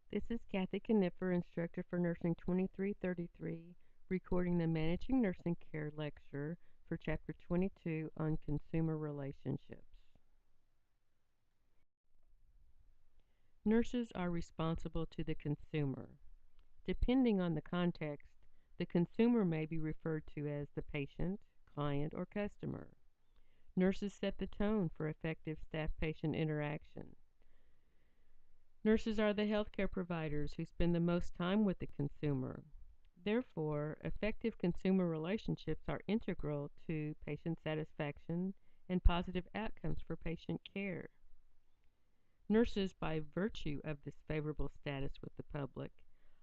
This is Kathy Knipfer, instructor for Nursing 2333, recording the Managing Nursing Care lecture for Chapter 22 on Consumer Relationships. Nurses are responsible to the consumer. Depending on the context, the consumer may be referred to as the patient, client, or customer. Nurses set the tone for effective staff-patient interaction. Nurses are the healthcare providers who spend the most time with the consumer. Therefore, effective consumer relationships are integral to patient satisfaction and positive outcomes for patient care. Nurses, by virtue of this favorable status with the public,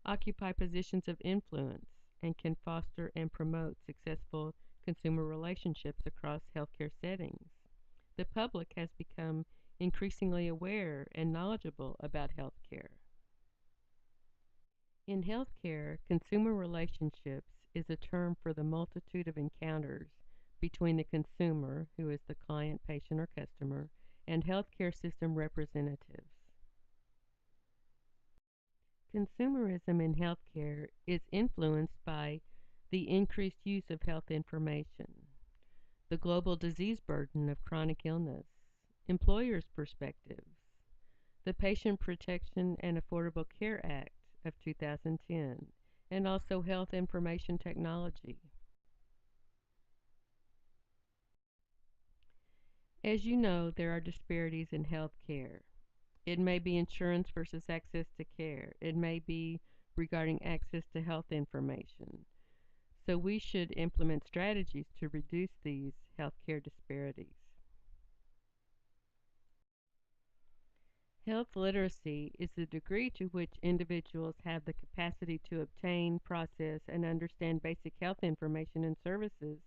occupy positions of influence and can foster and promote successful consumer relationships across healthcare settings. The public has become increasingly aware and knowledgeable about healthcare. In healthcare, consumer relationships is a term for the multitude of encounters between the consumer, who is the client, patient, or customer, and healthcare system representatives. Consumerism in healthcare is influenced by the increased use of health information, the global disease burden of chronic illness, employers' perspectives, the Patient Protection and Affordable Care Act of 2010, and also health information technology. As you know, there are disparities in health care. It may be insurance versus access to care. It may be regarding access to health information. So we should implement strategies to reduce these healthcare disparities. Health literacy is the degree to which individuals have the capacity to obtain, process, and understand basic health information and services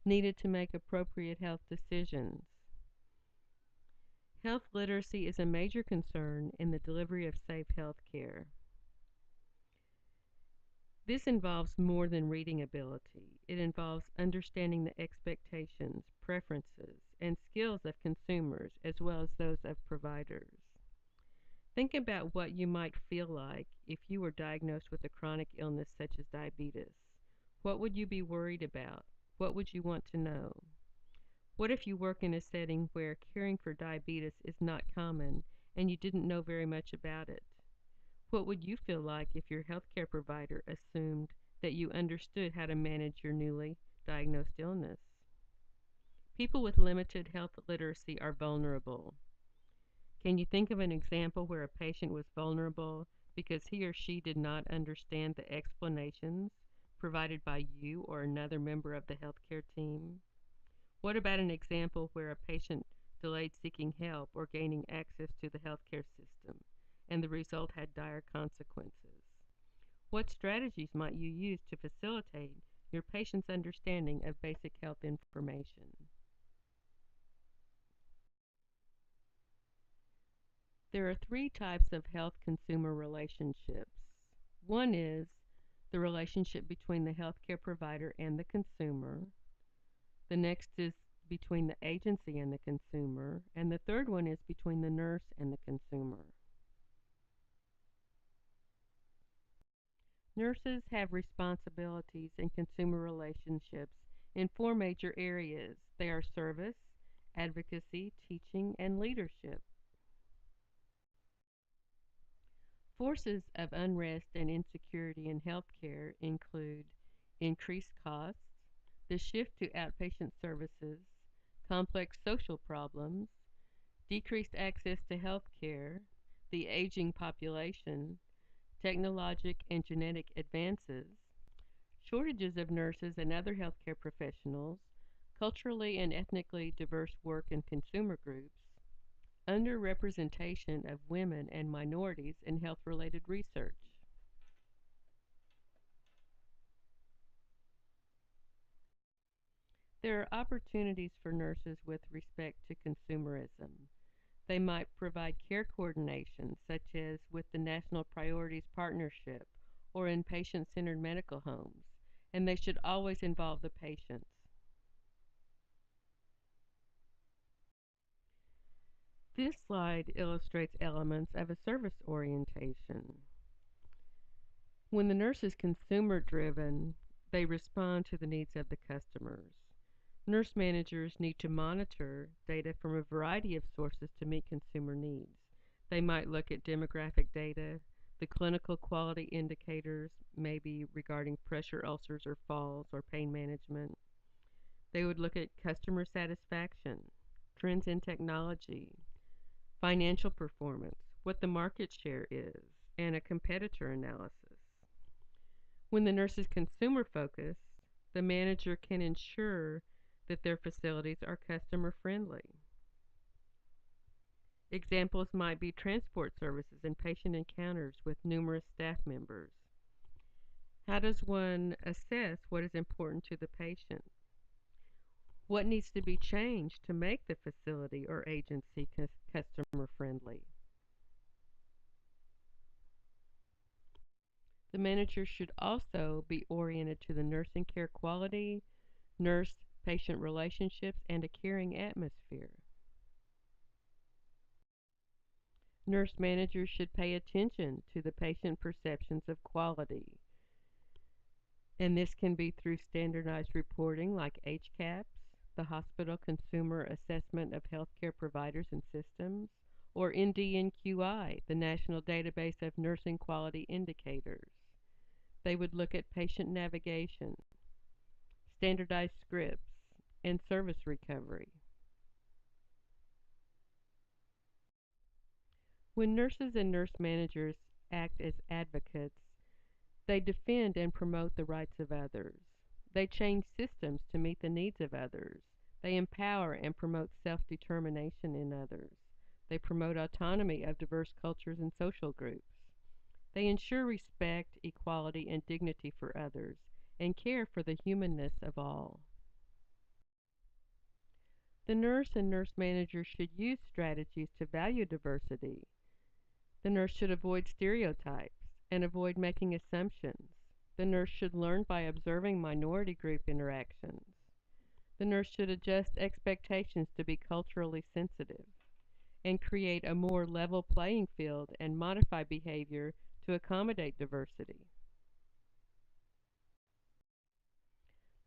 needed to make appropriate health decisions. Health literacy is a major concern in the delivery of safe health care. This involves more than reading ability. It involves understanding the expectations, preferences, and skills of consumers as well as those of providers. Think about what you might feel like if you were diagnosed with a chronic illness such as diabetes. What would you be worried about? What would you want to know? What if you work in a setting where caring for diabetes is not common and you didn't know very much about it? What would you feel like if your healthcare provider assumed that you understood how to manage your newly diagnosed illness? People with limited health literacy are vulnerable. Can you think of an example where a patient was vulnerable because he or she did not understand the explanations provided by you or another member of the healthcare team? What about an example where a patient delayed seeking help or gaining access to the healthcare system, and the result had dire consequences? What strategies might you use to facilitate your patient's understanding of basic health information? There are three types of health consumer relationships. One is the relationship between the healthcare provider and the consumer. The next is between the agency and the consumer. And the third one is between the nurse and the consumer. Nurses have responsibilities in consumer relationships in four major areas. They are service, advocacy, teaching, and leadership. Forces of unrest and insecurity in healthcare include increased costs, the shift to outpatient services, complex social problems, decreased access to health care, the aging population, technologic and genetic advances, shortages of nurses and other healthcare professionals, culturally and ethnically diverse work and consumer groups, underrepresentation of women and minorities in health-related research. There are opportunities for nurses with respect to consumerism. They might provide care coordination, such as with the National Priorities Partnership or in patient-centered medical homes, and they should always involve the patients. This slide illustrates elements of a service orientation. When the nurse is consumer driven, they respond to the needs of the customers. Nurse managers need to monitor data from a variety of sources to meet consumer needs. They might look at demographic data, the clinical quality indicators, maybe regarding pressure ulcers or falls or pain management. They would look at customer satisfaction, trends in technology, financial performance, what the market share is, and a competitor analysis. When the nurse is consumer focused, the manager can ensure that their facilities are customer friendly. Examples might be transport services and patient encounters with numerous staff members. How does one assess what is important to the patient? What needs to be changed to make the facility or agency customer friendly? The manager should also be oriented to the nursing care quality, nurse-patient relationships, and a caring atmosphere. Nurse managers should pay attention to the patient perceptions of quality, and this can be through standardized reporting like HCAHPS, the Hospital Consumer Assessment of Healthcare Providers and Systems, or NDNQI, the National Database of Nursing Quality Indicators. They would look at patient navigation, standardized scripts, and service recovery. When nurses and nurse managers act as advocates, they defend and promote the rights of others. They change systems to meet the needs of others. They empower and promote self-determination in others. They promote autonomy of diverse cultures and social groups. They ensure respect, equality, and dignity for others, and care for the humanness of all. The nurse and nurse manager should use strategies to value diversity. The nurse should avoid stereotypes and avoid making assumptions. The nurse should learn by observing minority group interactions. The nurse should adjust expectations to be culturally sensitive and create a more level playing field and modify behavior to accommodate diversity.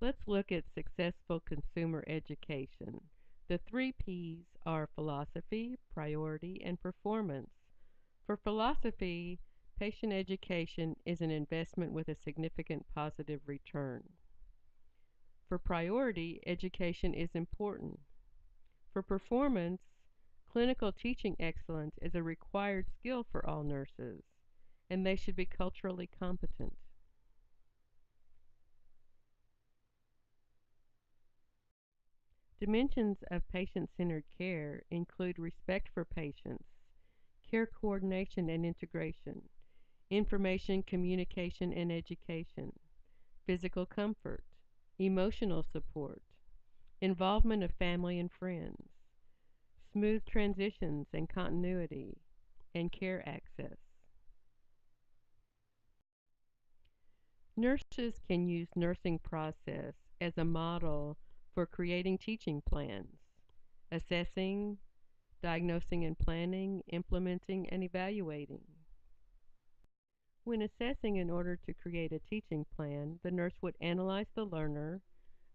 Let's look at successful consumer education. The 3 P's are philosophy, priority, and performance. For philosophy, patient education is an investment with a significant positive return. For priority, education is important. For performance, clinical teaching excellence is a required skill for all nurses, and they should be culturally competent. Dimensions of patient-centered care include respect for patients, care coordination and integration, information communication and education, physical comfort, emotional support, involvement of family and friends, smooth transitions and continuity, and care access. Nurses can use nursing process as a model for creating teaching plans, assessing, diagnosing and planning, implementing, and evaluating. When assessing in order to create a teaching plan, the nurse would analyze the learner,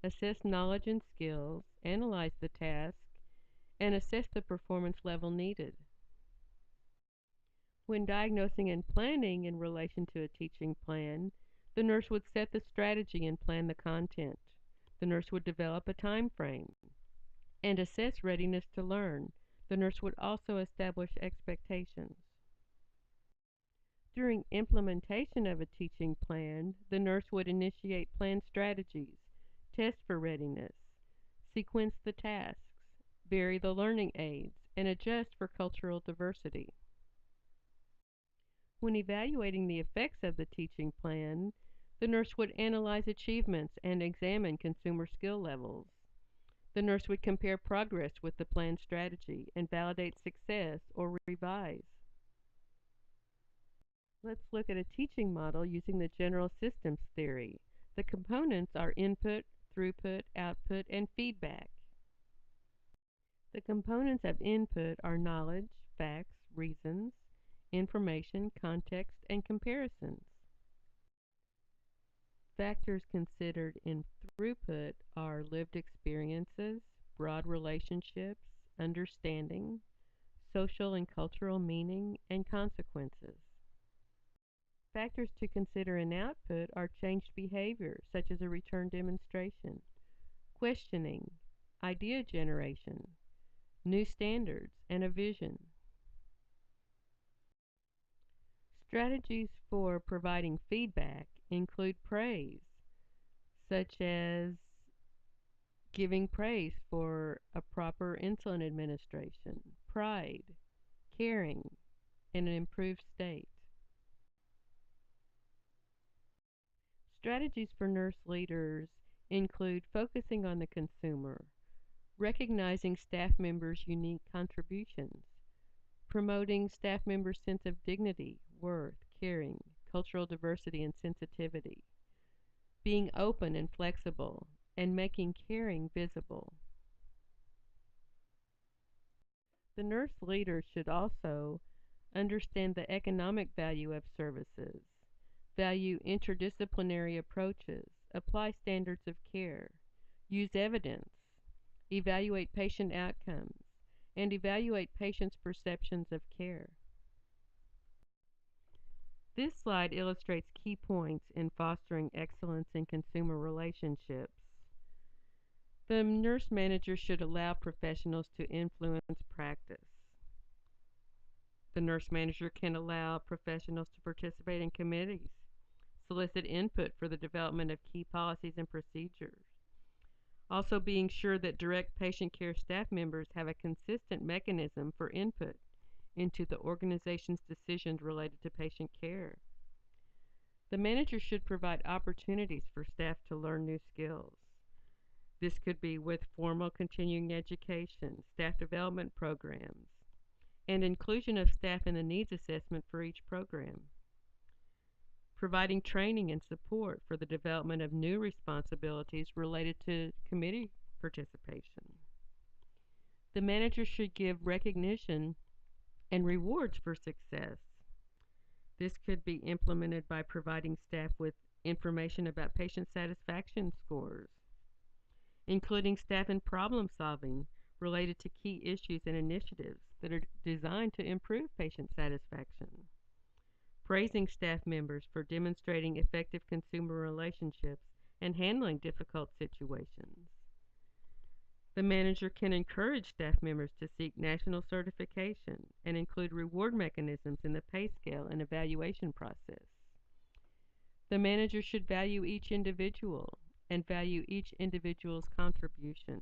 assess knowledge and skills, analyze the task, and assess the performance level needed. When diagnosing and planning in relation to a teaching plan, the nurse would set the strategy and plan the content. The nurse would develop a time frame and assess readiness to learn. The nurse would also establish expectations. During implementation of a teaching plan, the nurse would initiate plan strategies, test for readiness, sequence the tasks, vary the learning aids, and adjust for cultural diversity. When evaluating the effects of the teaching plan, the nurse would analyze achievements and examine consumer skill levels. The nurse would compare progress with the planned strategy and validate success or revise. Let's look at a teaching model using the general systems theory. The components are input, throughput, output, and feedback. The components of input are knowledge, facts, reasons, information, context, and comparisons. Factors considered in throughput are lived experiences, broad relationships, understanding, social and cultural meaning, and consequences. Factors to consider in output are changed behavior, such as a return demonstration, questioning, idea generation, new standards, and a vision. Strategies for providing feedback include praise, such as giving praise for a proper insulin administration, pride, caring, and an improved state. Strategies for nurse leaders include focusing on the consumer, recognizing staff members' unique contributions, promoting staff members' sense of dignity, worth, caring, cultural diversity, and sensitivity, being open and flexible, and making caring visible. The nurse leader should also understand the economic value of services, value interdisciplinary approaches, apply standards of care, use evidence, evaluate patient outcomes, and evaluate patients' perceptions of care. This slide illustrates key points in fostering excellence in consumer relationships. The nurse manager should allow professionals to influence practice. The nurse manager can allow professionals to participate in committees, solicit input for the development of key policies and procedures. Also being sure that direct patient care staff members have a consistent mechanism for input into the organization's decisions related to patient care. The manager should provide opportunities for staff to learn new skills. This could be with formal continuing education, staff development programs, and inclusion of staff in the needs assessment for each program. Providing training and support for the development of new responsibilities related to committee participation. The manager should give recognition and rewards for success. This could be implemented by providing staff with information about patient satisfaction scores, including staff in problem solving related to key issues and initiatives that are designed to improve patient satisfaction. Praising staff members for demonstrating effective consumer relationships and handling difficult situations. The manager can encourage staff members to seek national certification and include reward mechanisms in the pay scale and evaluation process. The manager should value each individual and value each individual's contribution.